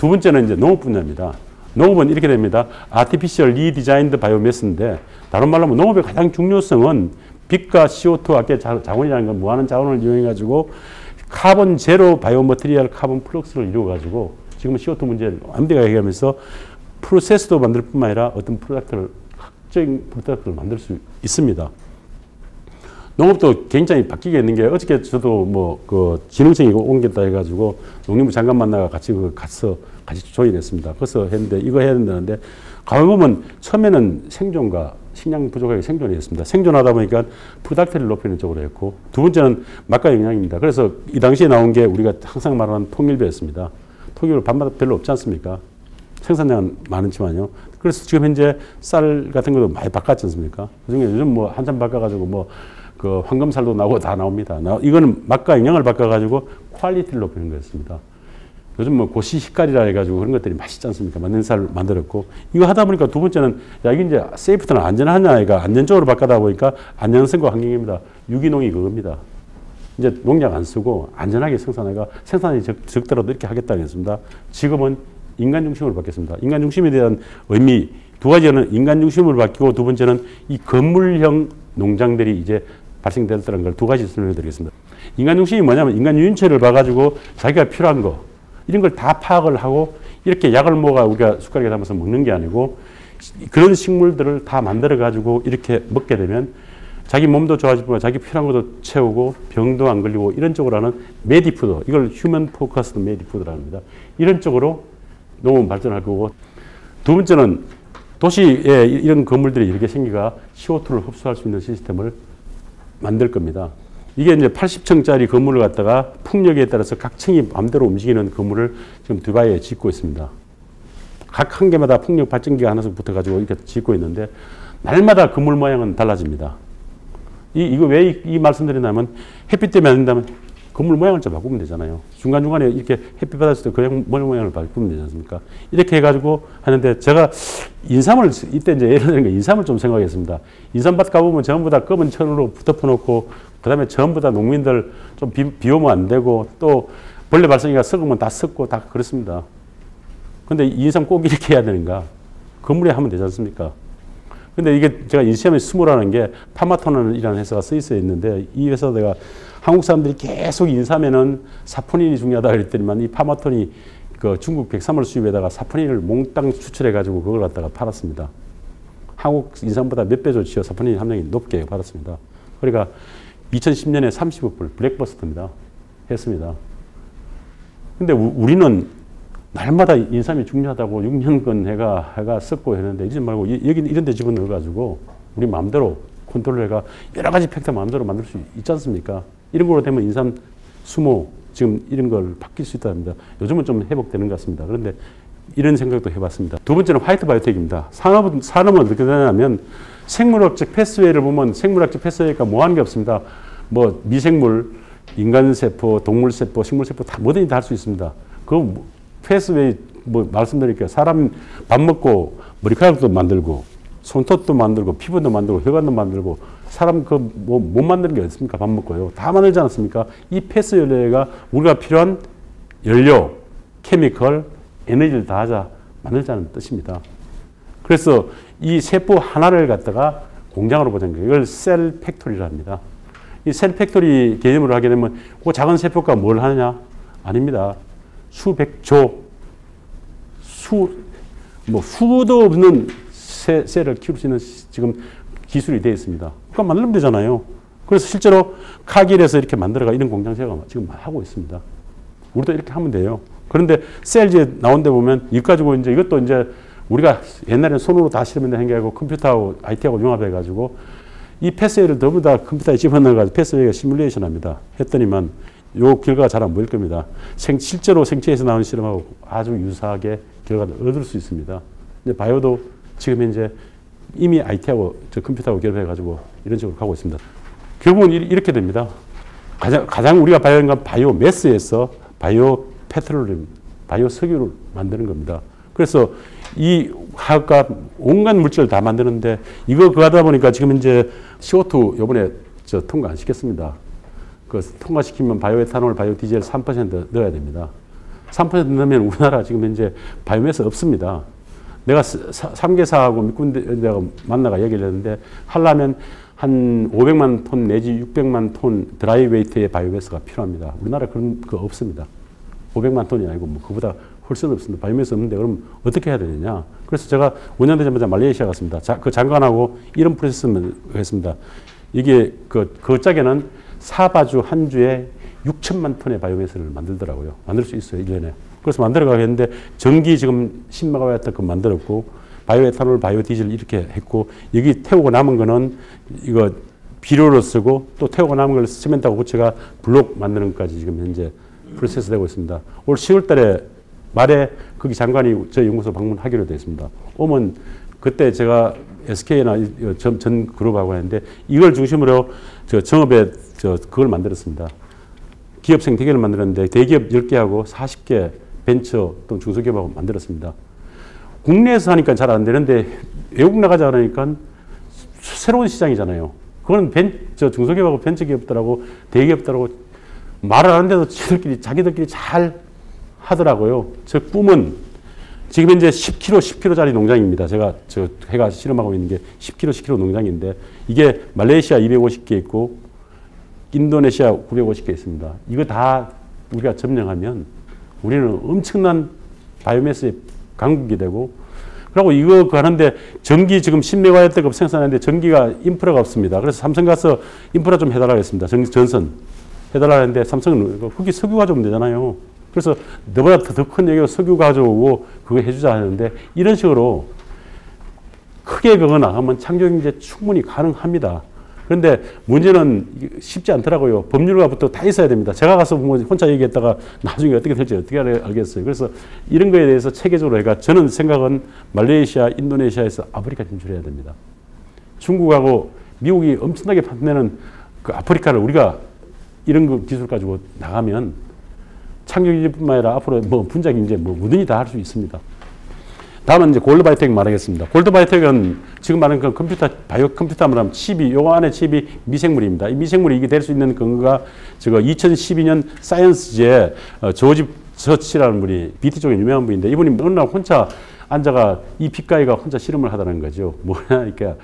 두 번째는 이제 농업 분야입니다. 농업은 이렇게 됩니다. Artificial Redesigned Biomass인데 다른 말로 하면 농업의 가장 중요성은 빛과 CO2 아까 자원이라는 건 무한한 자원을 이용해 가지고 카본 제로 바이오머티리얼 카본 플럭스를 이루어 가지고 지금 CO2 문제를 완벽하게 해결하면서 프로세스도 만들 뿐만 아니라 어떤 학적인 프로덕트를 만들 수 있습니다. 농업도 굉장히 바뀌게 있는 게 어저께 저도 뭐 그 지능청이 옮겼다 해가지고 농림부 장관 만나가 같이 같이 조인했습니다. 그래서 했는데 이거 해야 된다는데 가만 보면 처음에는 생존과 식량 부족하게 생존했습니다. 생존하다 보니까 프로덕트를 높이는 쪽으로 했고 두 번째는 맛과 영양입니다. 그래서 이 당시에 나온 게 우리가 항상 말하는 통일배였습니다. 통일배 반마다 별로 없지 않습니까? 생산량은 많지만요. 그래서 지금 현재 쌀 같은 것도 많이 바꿨지 않습니까? 그중에 요즘 뭐 한참 바꿔가지고 뭐 그 황금살도 나오고 다 나옵니다. 이거는 맛과 영양을 바꿔가지고 퀄리티를 높이는 거였습니다. 요즘 뭐 고시식칼이라 해가지고 그런 것들이 맛있지 않습니까? 맞는 쌀 만들었고 이거 하다 보니까 두 번째는 야 이게 이제 세이프트는 안전하냐가 안전적으로 바꾸다 보니까 안전성과 환경입니다. 유기농이 그겁니다. 이제 농약 안 쓰고 안전하게 생산해가 생산이 적더라도 이렇게 하겠다고 했습니다. 지금은 인간 중심으로 바뀌었습니다. 인간 중심에 대한 의미 두 가지는 인간 중심으로 바뀌고 두 번째는 이 건물형 농장들이 이제 발생됐다는 걸 두 가지 설명해 드리겠습니다. 인간 중심이 뭐냐면 인간 유인체를 봐가지고 자기가 필요한 거 이런 걸 다 파악을 하고 이렇게 약을 먹어 우리가 숟가락에 담아서 먹는 게 아니고 그런 식물들을 다 만들어 가지고 이렇게 먹게 되면 자기 몸도 좋아지고 자기 필요한 것도 채우고 병도 안 걸리고 이런 쪽으로 하는 메디푸드 이걸 휴먼 포커스드 메디푸드라고 합니다. 이런 쪽으로 농업 발전할 거고 두 번째는 도시에 이런 건물들이 이렇게 생기가 CO2를 흡수할 수 있는 시스템을 만들 겁니다. 이게 이제 80층짜리 건물을 갖다가 풍력에 따라서 각 층이 마음대로 움직이는 건물을 지금 두바이에 짓고 있습니다. 각 한 개마다 풍력 발전기가 하나씩 붙어가지고 이렇게 짓고 있는데 날마다 건물 모양은 달라집니다. 이거 왜 이 말씀드리냐면 햇빛 때문에 안 된다면 건물 모양을 좀 바꾸면 되잖아요. 중간중간에 이렇게 햇빛 받았을 때 그 건물 모양을 바꾸면 되지 않습니까? 이렇게 해가지고 하는데 제가 인삼을 이때 이제 예를 들면 인삼을 좀 생각했습니다. 인삼밭 가보면 전부 다 검은 천으로 덮어놓고 그 다음에 전부 다 농민들 좀 비 오면 안 되고 또 벌레 발생이가 썩으면 다 썩고 다 그렇습니다. 근데 인삼 꼭 이렇게 해야 되는가? 건물에 하면 되지 않습니까? 근데 이게 제가 인삼의 스모라는 게 파마토는이라는 회사가 써 있어 있는데 이 회사 내가 한국 사람들이 계속 인삼에는 사포닌이 중요하다 그랬더니만 이 파마톤이 그 중국 백사물 수입에다가 사포닌을 몽땅 추출해 가지고 그걸 갖다가 팔았습니다. 한국 인삼보다 몇 배 좋지요. 사포닌 함량이 높게 받았습니다. 그러니까 2010년에 30억 불 블랙버스터입니다. 했습니다. 근데 우리는 날마다 인삼이 중요하다고 6년간 해가 썩고 했는데 이제 말고 여기 이런 데 집어넣어 가지고 우리 마음대로 컨트롤해가 여러 가지 팩터 마음대로 만들 수 있지 않습니까? 이런 걸로 되면 인삼 수모 지금 이런 걸 바뀔 수 있답니다. 요즘은 좀 회복되는 것 같습니다. 그런데 이런 생각도 해봤습니다. 두 번째는 화이트 바이오텍입니다. 산업은 어떻게 되냐면 생물학적 패스웨이를 보면 생물학적 패스웨이가 뭐하는 게 없습니다. 뭐 미생물, 인간세포, 동물세포, 식물세포 다 뭐든지 다 할 수 있습니다. 그 패스웨이 뭐 말씀드릴게요. 사람 밥 먹고 머리카락도 만들고 손톱도 만들고 피부도 만들고 혈관도 만들고 사람 그 뭐 못 만드는 게 없습니까? 밥 먹고요. 다 만들지 않습니까? 이 패스 연료가 우리가 필요한 연료, 케미컬, 에너지를 다 하자 만들자는 뜻입니다. 그래서 이 세포 하나를 갖다가 공장으로 보자는 거예요. 이걸 셀 팩토리라 합니다. 이 셀 팩토리 개념으로 하게 되면 그 작은 세포가 뭘 하느냐? 아닙니다. 수백조, 수도 없는 셀을 키울 수 있는 지금 기술이 되어 있습니다. 그러니까 만들면 되잖아요. 그래서 실제로 카길에서 이렇게 만들어가 이런 공장 제가 지금 하고 있습니다. 우리도 이렇게 하면 돼요. 그런데 셀즈에 나온 데 보면 이거 가지고 이제 이것도 이제 우리가 옛날에는 손으로 다 실험했는데 한게하고 컴퓨터하고 IT하고 융합해가지고 이 패스웨이를 전부 다 컴퓨터에 집어넣어가지고 패스웨이가 시뮬레이션 합니다. 했더니만 요 결과가 잘 안 보일 겁니다. 실제로 생체에서 나오는 실험하고 아주 유사하게 결과를 얻을 수 있습니다. 이제 바이오도 지금 현재 이미 IT하고 저 컴퓨터하고 결합해가지고 이런 식으로 가고 있습니다. 결국은 이렇게 됩니다. 가장 우리가 봐야 하는 건 바이오 매스에서 바이오 페트롤리움, 바이오 석유를 만드는 겁니다. 그래서 이 화학과 온갖 물질을 다 만드는데 이거 그거 하다 보니까 지금 이제 CO2 요번에 저 통과 안 시켰습니다. 그 통과시키면 바이오에탄올, 바이오 디젤 3% 넣어야 됩니다. 3% 넣으면 우리나라 지금 현재 바이오매스 없습니다. 내가 3개사하고 몇 군데 내가 만나가 얘기를 했는데 하려면 한 500만 톤 내지 600만 톤 드라이 웨이트의 바이오매스가 필요합니다. 우리나라 그런 거 없습니다. 500만 톤이 아니고 뭐 그보다 훨씬 없습니다. 바이오매스 없는데 그럼 어떻게 해야 되느냐. 그래서 제가 5년 되자마자 말레이시아 갔습니다. 그 장관하고 이런 프로세스를 했습니다. 이게 그 짝에는 사바주 한 주에 6천만 톤의 바이오매스를 만들더라고요. 만들 수 있어요, 1년에. 그래서 만들어가겠는데 전기 지금 10메가와트 그 만들었고 바이오에탄올, 바이오디젤 이렇게 했고 여기 태우고 남은 거는 이거 비료로 쓰고 또 태우고 남은 걸 시멘트하고 고체가 블록 만드는 것까지 지금 현재 프로세스 되고 있습니다. 올 10월 달에 말에 거기 장관이 저희 연구소 방문하기로 되어 있습니다. 오면 그때 제가 SK나 전 그룹하고 했는데 이걸 중심으로 저 정업에 그걸 만들었습니다. 기업생 대개를 만들었는데 대기업 10개하고 40개 벤처 또는 중소기업하고 만들었습니다. 국내에서 하니까 잘 안 되는데 외국 나가자 하니까 새로운 시장이잖아요. 그건 중소기업하고 벤처기업들하고 대기업들하고 말을 하는데도 자기들끼리 잘 하더라고요. 저 꿈은 지금 현재 10kg짜리 농장입니다. 제가 해가 실험하고 있는 게 10kg 농장인데 이게 말레이시아 250개 있고 인도네시아 950개 있습니다. 이거 다 우리가 점령하면 우리는 엄청난 바이오매스의 강국이 되고 그리고 이거 하는데 전기 지금 10메가와트급 생산하는데 전기가 인프라가 없습니다. 그래서 삼성 가서 인프라 좀 해달라고 했습니다. 전선 해달라고 했는데 삼성은 거기 석유 가져오면 되잖아요. 그래서 너보다 더 큰 얘기가 석유 가져오고 그거 해주자 하는데 이런 식으로 크게 그거나 하면 창조경제 충분히 가능합니다. 그런데 문제는 쉽지 않더라고요. 법률가부터 다 있어야 됩니다. 제가 가서 혼자 얘기했다가 나중에 어떻게 될지 어떻게 알겠어요. 그래서 이런 거에 대해서 체계적으로 해가 저는 생각은 말레이시아, 인도네시아에서 아프리카 진출해야 됩니다. 중국하고 미국이 엄청나게 판매는 그 아프리카를 우리가 이런 거 기술 가지고 나가면 창조경제뿐만 아니라 앞으로 뭐 분자경제 뭐 뭐든지 다 할 수 있습니다. 다음은 이제 골드바이오텍 말하겠습니다. 골드바이오텍은 지금 말하는 그 바이오 컴퓨터 하면 칩이, 요거 안에 칩이 미생물입니다. 이 미생물이 이게 될 수 있는 근거가 저거 2012년 사이언스지에 조지 서치라는 분이 BT 쪽에 유명한 분인데 이분이 어느 날 혼자 앉아가 이 핏가이가 혼자 실험을 하다는 거죠. 뭐냐, 그러니까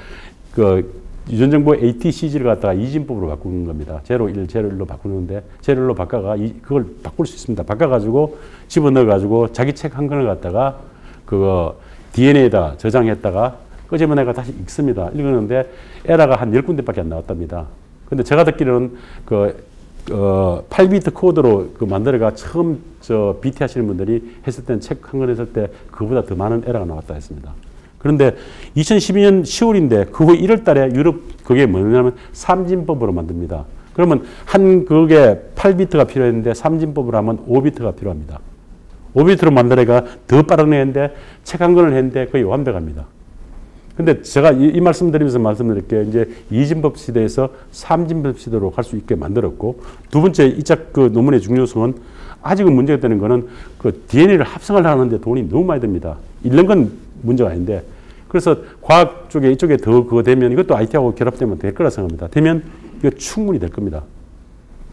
유전정보 ATCG를 갖다가 이진법으로 바꾸는 겁니다. 제로 1, 제로 1로 바꾸는데 제로 1로 바꿔가 그걸 바꿀 수 있습니다. 바꿔가지고 집어넣어가지고 자기 책 한 권을 갖다가 그거 DNA에다 저장했다가 끄집어내가 다시 읽습니다. 읽었는데 에러가 한 10군데밖에 안 나왔답니다. 근데 제가 듣기로는 8비트 코드로 만들어가 처음 BT 하시는 분들이 했을 때는 책 한 권 했을 때 그보다 더 많은 에러가 나왔다 했습니다. 그런데 2012년 10월인데 그 후 1월 달에 유럽 그게 뭐냐면 삼진법으로 만듭니다. 그러면 그게 8비트가 필요했는데 삼진법으로 하면 5비트가 필요합니다. 5비트로 만들어가 더 빠르게 했는데 책 한 권을 했는데 거의 완벽합니다. 근데 제가 이 말씀 드리면서 말씀드릴게요. 이제 이진법 시대에서 삼진법 시대로 갈 수 있게 만들었고 두 번째 이 짝 그 논문의 중요성은 아직은 문제가 되는 거는 그 DNA를 합성을 하는데 돈이 너무 많이 듭니다. 읽는 건 문제가 아닌데 그래서 과학 쪽에 이쪽에 더 그거 되면 이것도 IT하고 결합되면 될 거라 생각합니다. 되면 이거 충분히 될 겁니다.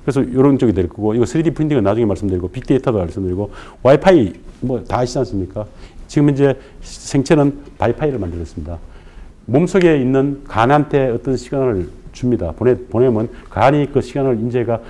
그래서 이런 쪽이 될 거고 이거 3D 프린팅은 나중에 말씀드리고 빅데이터도 말씀드리고 와이파이 뭐 다 아시지 않습니까? 지금 이제 생체는 바이파이를 만들었습니다. 몸속에 있는 간한테 어떤 시간을 줍니다. 보내면 간이 그 시간을 인제가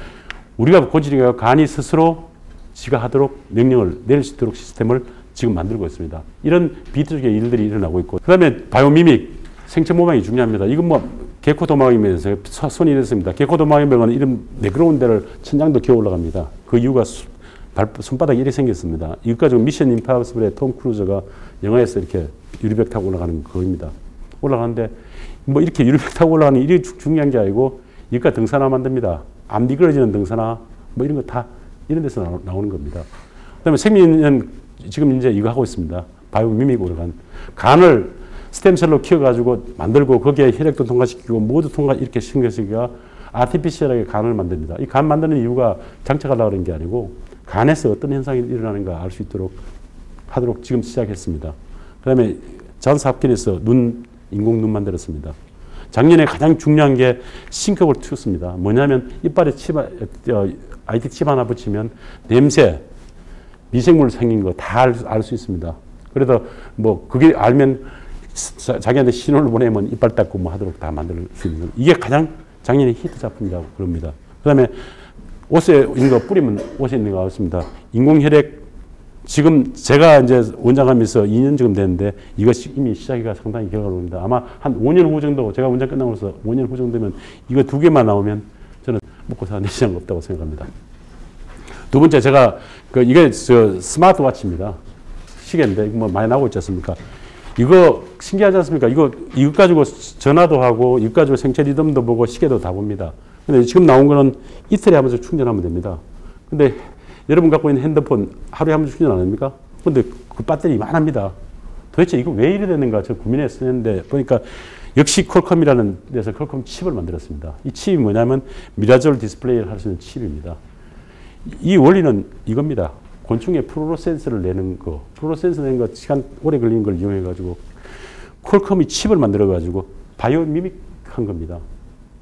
우리가 고지니까 간이 스스로 지가 하도록 명령을 내릴 수 있도록 시스템을 지금 만들고 있습니다. 이런 비트적인 일들이 일어나고 있고 그 다음에 바이오미믹 생체 모방이 중요합니다. 이건 뭐 개코 도마뱀에서 손이 이렇습니다. 개코 도마뱀은 이런 매끄러운 데를 천장도 기어 올라갑니다. 그 이유가 손바닥이 이렇게 생겼습니다. 이것 가지고 미션 임파서블의 톰 크루즈가 영화에서 이렇게 유리벽 타고 올라가는 그거입니다. 올라가는데 뭐 이렇게 유리벽 타고 올라가는 일이 중요한 게 아니고 이것과 등산화 만듭니다. 안 미끄러지는 등산화 뭐 이런 거 다 이런 데서 나오는 겁니다. 그다음에 생민은 지금 이제 이거 하고 있습니다. 바이오미믹으로 간을 스템셀로 키워가지고 만들고 거기에 혈액도 통과시키고 모두 이렇게 생겨서가 아티피셜하게 간을 만듭니다. 이 간 만드는 이유가 장착하려고 하는 게 아니고 간에서 어떤 현상이 일어나는가 알 수 있도록 하도록 지금 시작했습니다. 그 다음에 존스 홉킨에서 인공 눈 만들었습니다. 작년에 가장 중요한 게 싱크볼 튜스입니다. 뭐냐면 이빨에 IT 칩 하나 붙이면 냄새, 미생물 생긴 거 다 알 수 있습니다. 그래서 뭐 그게 알면 자기한테 신호를 보내면 이빨 닦고 뭐 하도록 다 만들 수 있는 이게 가장 작년에 히트 작품이라고 그럽니다. 그다음에 옷에 있는 거 뿌리면 옷에 있는 거 같습니다. 인공혈액 지금 제가 이제 원장하면서 2년 지금 됐는데 이것이 이미 시작이가 상당히 결과로입니다. 아마 한 5년 후 정도 제가 원장 끝나고 나서 5년 후 정도면 이거 2개만 나오면 저는 먹고 사는 시장 없다고 생각합니다. 두 번째 제가 이게 스마트워치입니다. 시계인데 뭐 많이 나오고 있지 않습니까? 이거 신기하지 않습니까? 이거 가지고 전화도 하고 이거 가지고 생체 리듬도 보고 시계도 다 봅니다. 근데 지금 나온 거는 이틀에 한 번씩 충전하면 됩니다. 근데 여러분 갖고 있는 핸드폰 하루에 한 번씩 충전 안 합니까? 근데 그 배터리 이만합니다. 도대체 이거 왜 이래 되는가 저 고민했었는데 보니까 역시 퀄컴이라는 데서 퀄컴 칩을 만들었습니다. 이 칩이 뭐냐면 미라졸 디스플레이를 할 수 있는 칩입니다. 이 원리는 이겁니다. 곤충의 플루로센스를 내는 거, 플루로센스 내는 거 시간 오래 걸리는 걸 이용해 가지고 퀄컴이 칩을 만들어 가지고 바이오 미믹한 겁니다.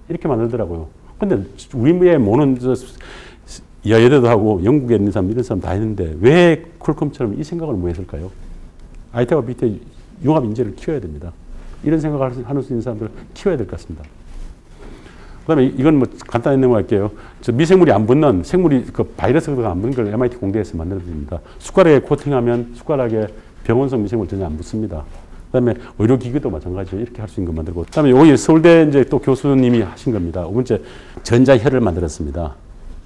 이렇게 만들더라고요. 근데 우리의 모는 여대도 하고 영국에 있는 사람 이런 사람 다 했는데 왜 퀄컴처럼 이 생각을 못 했을까요? IT와 BT 융합 인재를 키워야 됩니다. 이런 생각을 할 수 있는 사람들을 키워야 될 것 같습니다. 그다음에 이건 뭐 간단히 넘어갈게요. 저 미생물이 안 붙는 생물이 그 바이러스가 안 붙는 걸 MIT 공대에서 만들어줍니다. 숟가락에 코팅하면 숟가락에 병원성 미생물 전혀 안 붙습니다. 그다음에 의료기기도 마찬가지죠. 이렇게 할 수 있는 거 만들고. 그다음에 여기 서울대 이제 또 교수님이 하신 겁니다. 5번째 전자혈을 만들었습니다.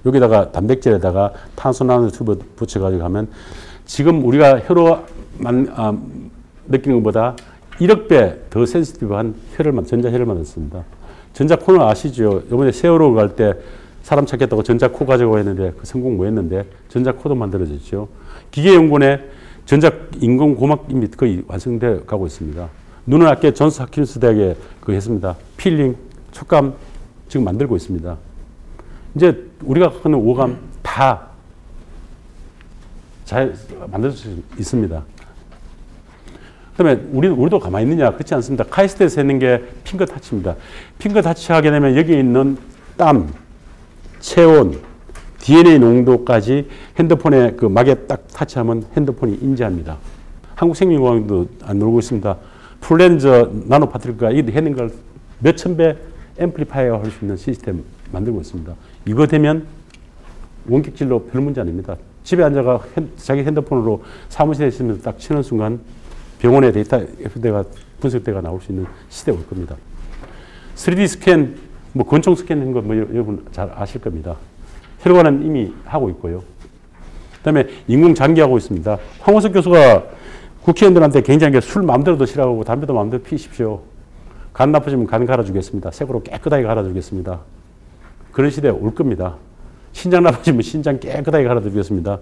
여기다가 단백질에다가 탄소 나노 튜브 붙여가지고 하면 지금 우리가 혀로 느끼는 것보다 1억 배 더 센시티브한 전자혈을 만들었습니다. 전자코는 아시죠? 이번에 세월호 갈 때 사람 찾겠다고 전자코 가지고 했는데 그 성공 못 했는데 전자코도 만들어졌죠. 기계연구원에 인공고막 이미 거의 완성돼 가고 있습니다. 눈은 아까 존스 홉킨스 대학에 했습니다. 필링, 촉감 지금 만들고 있습니다. 이제 우리가 하는 오감 다 잘 만들 수 있습니다. 그다음에 우리도 가만히 있느냐? 그렇지 않습니다. 카이스트에서 했는 게 핑거 타치입니다. 핑거 타치 하게 되면 여기 있는 땀, 체온, DNA 농도까지 핸드폰에 그 막에 딱 타치하면 핸드폰이 인지합니다. 한국생명공학도 놀고 있습니다. 플랜저 나노 파티클과 이 했는 걸 몇천 배 앰플리파이어 할 수 있는 시스템 만들고 있습니다. 이거 되면 원격진로 별 문제 아닙니다. 집에 앉아가 자기 핸드폰으로 사무실에 있으면서 딱 치는 순간 병원의 데이터가 분석대가 나올 수 있는 시대가 올 겁니다. 3D 스캔, 뭐 권총 스캔한 거 뭐 여러분 잘 아실 겁니다. 혈관은 이미 하고 있고요. 그다음에 인공장기하고 있습니다. 황호석 교수가 국회의원들한테 굉장히 술 마음대로 드시라고 담배도 마음대로 피십시오. 간 나쁘시면 간 갈아주겠습니다. 색으로 깨끗하게 갈아주겠습니다. 그런 시대에 올 겁니다. 신장 나쁘시면 신장 깨끗하게 갈아주겠습니다.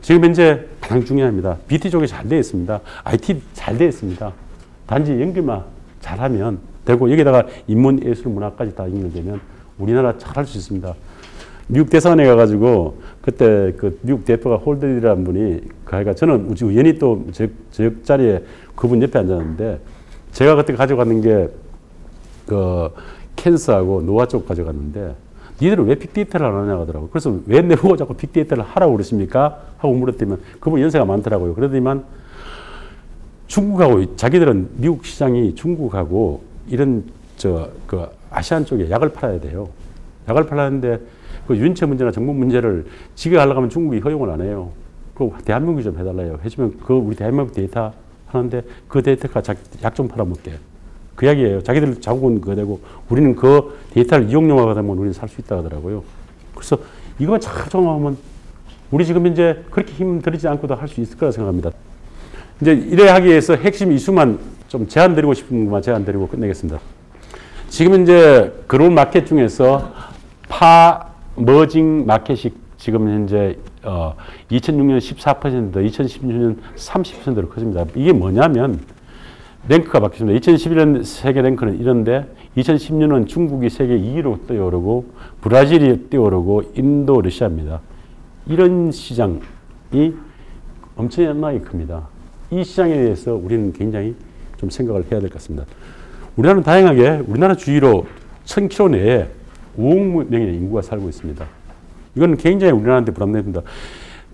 지금 현재 가장 중요합니다. BT 쪽이 잘 되어 있습니다. IT 잘 되어 있습니다. 단지 연결만 잘하면 되고 여기다가 인문, 예술, 문화까지 다 연결되면 우리나라 잘할 수 있습니다. 미국 대사관에 가가지고 그때 그 미국 대표가 홀들이라는 분이 그니까 저는 우연히 또 저 자리에 그분 옆에 앉았는데 제가 그때 가져갔는 게 그 캔서하고 노화 쪽 가져갔는데 니들은 왜 빅데이터를 안 하냐고 하더라고요. 그래서 왜 내보고 자꾸 빅데이터를 하라고 그러십니까? 하고 물었더니 그분 연세가 많더라고요. 그러더니만 중국하고 자기들은 미국 시장이 중국하고 이런 그 아시안 쪽에 약을 팔아야 돼요. 약을 팔았는데 그 유인체 문제나 정보 문제를 지가 하려고 하면 중국이 허용을 안 해요. 그 대한민국이 좀 해달라요. 해주면 그 우리 대한민국 데이터 하는데 그 데이터가 약 좀 팔아먹게. 그 이야기예요. 자기들 자국은 그거 되고 우리는 그 데이터를 이용료화가 되면 우리는 살 수 있다 하더라고요. 그래서 이거 잘 정하면 우리 지금 현재 그렇게 힘 들이지 않고도 할 수 있을 거라 생각합니다. 이제 이래 하기 위해서 핵심 이슈만 좀 제안 드리고 싶은 것만 제안 드리고 끝내겠습니다. 지금 이제 글로벌 마켓 중에서 머징 마켓이 지금 현재 2006년 14%, 2016년 30%로 커집니다. 이게 뭐냐면 랭크가 바뀌었습니다. 2011년 세계 랭크는 이런데 2016년 중국이 세계 2위로 뛰어오르고 브라질이 뛰어오르고 인도, 러시아입니다. 이런 시장이 엄청나게 큽니다. 이 시장에 대해서 우리는 굉장히 좀 생각을 해야 될 것 같습니다. 우리나라는 다양하게 우리나라 주위로 1000km 내에 5억 명의 인구가 살고 있습니다. 이건 굉장히 우리나라한테 부담됩니다.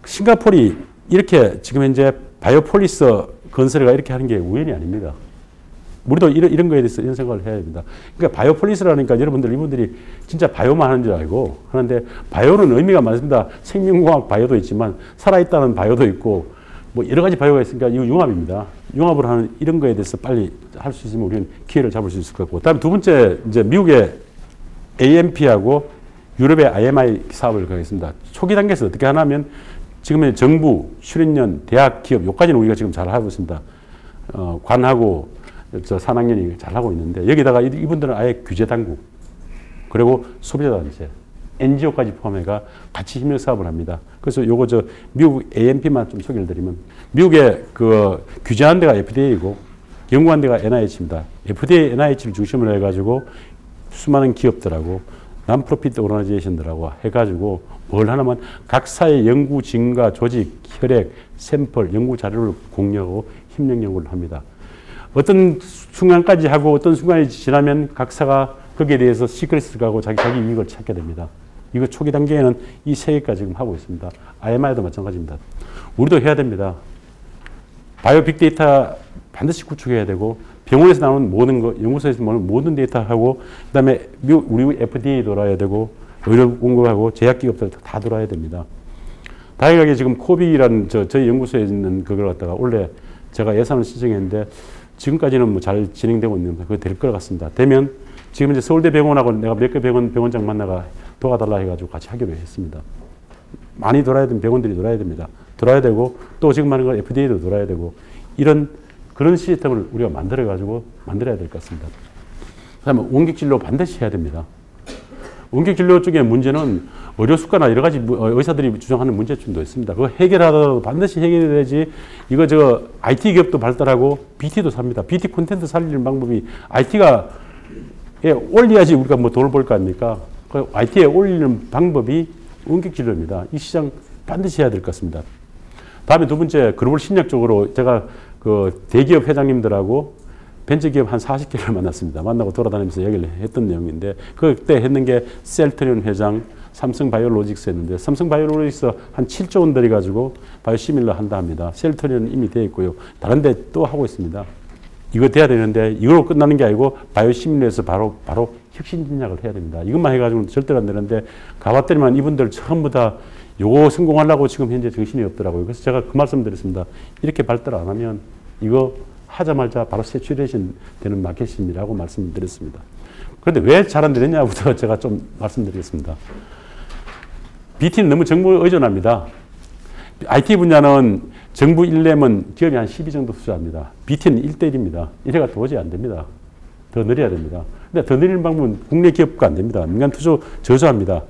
싱가포르이 이렇게 지금 현재 바이오폴리스 건설회가 이렇게 하는 게 우연이 아닙니다. 우리도 이런 거에 대해서 이런 생각을 해야 됩니다. 그러니까 바이오폴리스라니까 여러분들, 이분들이 진짜 바이오만 하는 줄 알고 하는데, 바이오는 의미가 많습니다. 생명공학 바이오도 있지만 살아있다는 바이오도 있고 뭐 여러 가지 바이오가 있으니까 이거 융합입니다. 융합을 하는 이런 거에 대해서 빨리 할 수 있으면 우리는 기회를 잡을 수 있을 것 같고, 다음 두 번째, 이제 미국의 AMP하고 유럽의 IMI 사업을 가겠습니다. 초기 단계에서 어떻게 하냐면, 지금은 정부, 수련연, 대학, 기업, 요까지는 우리가 지금 잘 하고 있습니다. 관하고 산학연이 잘 하고 있는데, 여기다가 이분들은 아예 규제 당국, 그리고 소비자단체, NGO까지 포함해가 같이 협력 사업을 합니다. 그래서 요거 미국 AMP만 좀 소개를 드리면, 미국의 그 규제한 데가 FDA이고 연구한 데가 NIH입니다. FDA, NIH를 중심으로 해가지고 수많은 기업들하고 난프로피트 오르가니제이션들하고 해가지고 뭘 하냐면 각사의 연구 진과 조직, 혈액, 샘플, 연구 자료를 공유하고 협력 연구를 합니다. 어떤 순간까지 하고 어떤 순간이 지나면 각사가 거기에 대해서 시크릿을 가고 자기 이익을 찾게 됩니다. 이거 초기 단계에는 이 세 개가 지금 하고 있습니다. IMI도 마찬가지입니다. 우리도 해야 됩니다. 바이오 빅데이터 반드시 구축해야 되고, 병원에서 나오는 모든 거, 연구소에서 나오는 모든 데이터하고, 그 다음에 우리 FDA 돌아야 되고, 의료 공급하고, 제약기업들 다 돌아야 됩니다. 다행하게 지금 코비라는 저희 연구소에 있는 그걸 갖다가 원래 제가 예산을 신청했는데, 지금까지는 뭐 잘 진행되고 있는데, 그거 될 것 같습니다. 되면 지금 이제 서울대병원하고 내가 몇 개 병원장 만나가 도와달라 해가지고 같이 하기로 했습니다. 많이 돌아야 되는 병원들이 돌아야 됩니다. 돌아야 되고, 또 지금 하는 건 FDA도 돌아야 되고, 그런 시스템을 우리가 만들어야 될 것 같습니다. 그 다음에 원격진료 반드시 해야 됩니다. 원격진료 쪽의 문제는 의료수가나 여러 가지 의사들이 주장하는 문제점도 있습니다. 그거 해결하더라도 반드시 해결해야지. 이거 IT 기업도 발달하고 BT도 삽니다. BT 콘텐츠 살리는 방법이 IT가 올려야지 우리가 뭐 돈을 벌 거 아닙니까? 그 IT에 올리는 방법이 원격진료입니다. 이 시장 반드시 해야 될 것 같습니다. 다음에 두 번째, 글로벌 신약 쪽으로 제가 그 대기업 회장님들하고 벤처기업 한 40개를 만났습니다. 만나고 돌아다니면서 얘기를 했던 내용인데, 그때 했는 게 셀트리온 회장, 삼성바이오로직스 했는데, 삼성바이오로직스 한 7조 원 들여가지고 바이오시밀러 한다 합니다. 셀트리온 이미 되어 있고요. 다른 데 또 하고 있습니다. 이거 돼야 되는데, 이걸로 끝나는 게 아니고 바이오시밀러에서 바로 혁신 진작을 해야 됩니다. 이것만 해가지고는 절대로 안 되는데, 가봤더니만 이분들 전부 다 요거 성공하려고 지금 현재 정신이 없더라고요. 그래서 제가 그 말씀 드렸습니다. 이렇게 발달 안 하면 이거 하자마자 바로 세츄레이션 되는 마켓입니다라고 말씀드렸습니다. 그런데 왜 잘 안 되느냐부터 제가 좀 말씀드리겠습니다. BT는 너무 정부 의존합니다. IT 분야는 정부 1렘은 기업이 한 12 정도 투자합니다. BT는 1대1입니다. 1회가 도저히 안 됩니다. 더 늘려야 됩니다. 근데 더 늘리는 방법은 국내 기업가 안 됩니다. 민간 투자 저조합니다.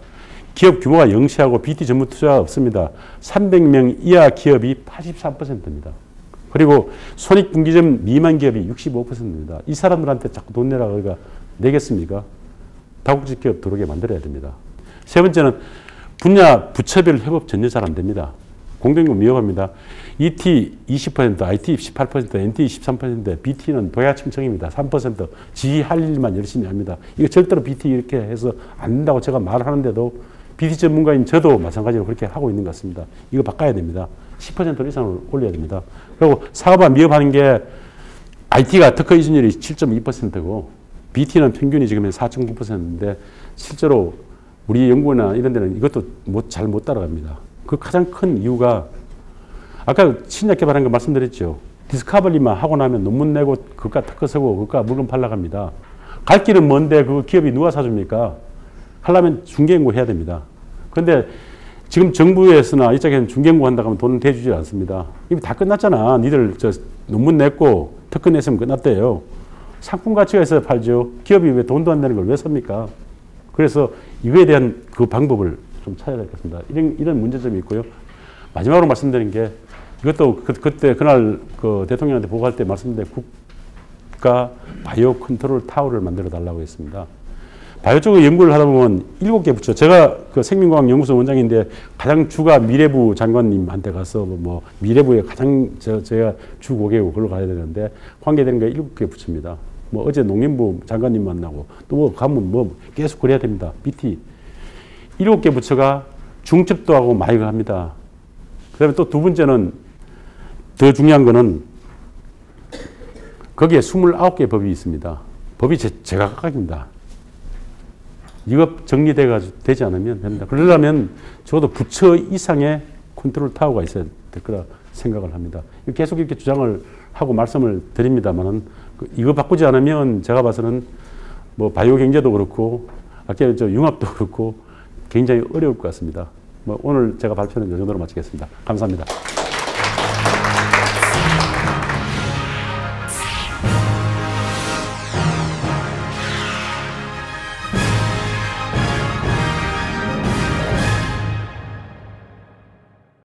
기업 규모가 영시하고 BT 전문 투자가 없습니다. 300명 이하 기업이 83%입니다. 그리고 손익분기점 미만 기업이 65%입니다. 이 사람들한테 자꾸 돈 내라고 우리가 내겠습니까? 다국적 기업 들어오게 만들어야 됩니다. 세 번째는 분야 부처별 협업 전혀 잘 안 됩니다. 공동연구 위험합니다. ET 20%, IT 18%, NT 13%, BT는 도야층층입니다. 3%. 지 할 일만 열심히 합니다. 이거 절대로 BT 이렇게 해서 안 된다고 제가 말하는데도 BT 전문가인 저도 마찬가지로 그렇게 하고 있는 것 같습니다. 이거 바꿔야 됩니다. 10% 이상을 올려야 됩니다. 그리고 사업화 미흡하는 게 IT가 특허 이전율이 7.2%고 BT는 평균이 지금 4.9%인데 실제로 우리 연구나 이런 데는 이것도 잘 못 따라갑니다. 그 가장 큰 이유가 아까 신약 개발한 거 말씀드렸죠. 디스커버리만 하고 나면 논문 내고 그가 특허 쓰고 그가 물건 팔러갑니다. 갈 길은 먼데 그 기업이 누가 사줍니까? 하려면 중개연구 해야 됩니다. 그런데 지금 정부에서나 이쪽에는 중개연구 한다고 하면 돈을 대주지 않습니다. 이미 다 끝났잖아. 니들 논문 냈고 특허 냈으면 끝났대요. 상품 가치가 있어야 팔죠. 기업이 왜 돈도 안 내는 걸 왜 삽니까? 그래서 이거에 대한 그 방법을 좀 찾아야 될 것 같습니다. 이런 문제점이 있고요. 마지막으로 말씀드린 게 이것도 그때 그날 그 대통령한테 보고할 때 말씀드린 국가 바이오 컨트롤 타워를 만들어 달라고 했습니다. 바이오 쪽에 연구를 하다 보면 7개 부처, 제가 그 생명과학 연구소 원장인데 가장 주가 미래부 장관님한테 가서 뭐 미래부에 가장 제가 주 고객이고 그걸로 가야 되는데 관계되는 게 7개 부처입니다. 뭐 어제 농림부 장관님 만나고 또 뭐 가면 뭐 계속 그래야 됩니다. BT. 7개 부처가 중첩도 하고 마이가 합니다. 그다음에 또 두 번째는 더 중요한 거는 거기에 29개 법이 있습니다. 법이 제각각입니다. 이거 정리되지 않으면 됩니다. 그러려면 적어도 부처 이상의 컨트롤 타워가 있어야 될 거라 생각을 합니다. 계속 이렇게 주장을 하고 말씀을 드립니다만은 이거 바꾸지 않으면 제가 봐서는 뭐 바이오 경제도 그렇고 아까 융합도 그렇고 굉장히 어려울 것 같습니다. 뭐 오늘 제가 발표는 이 정도로 마치겠습니다. 감사합니다.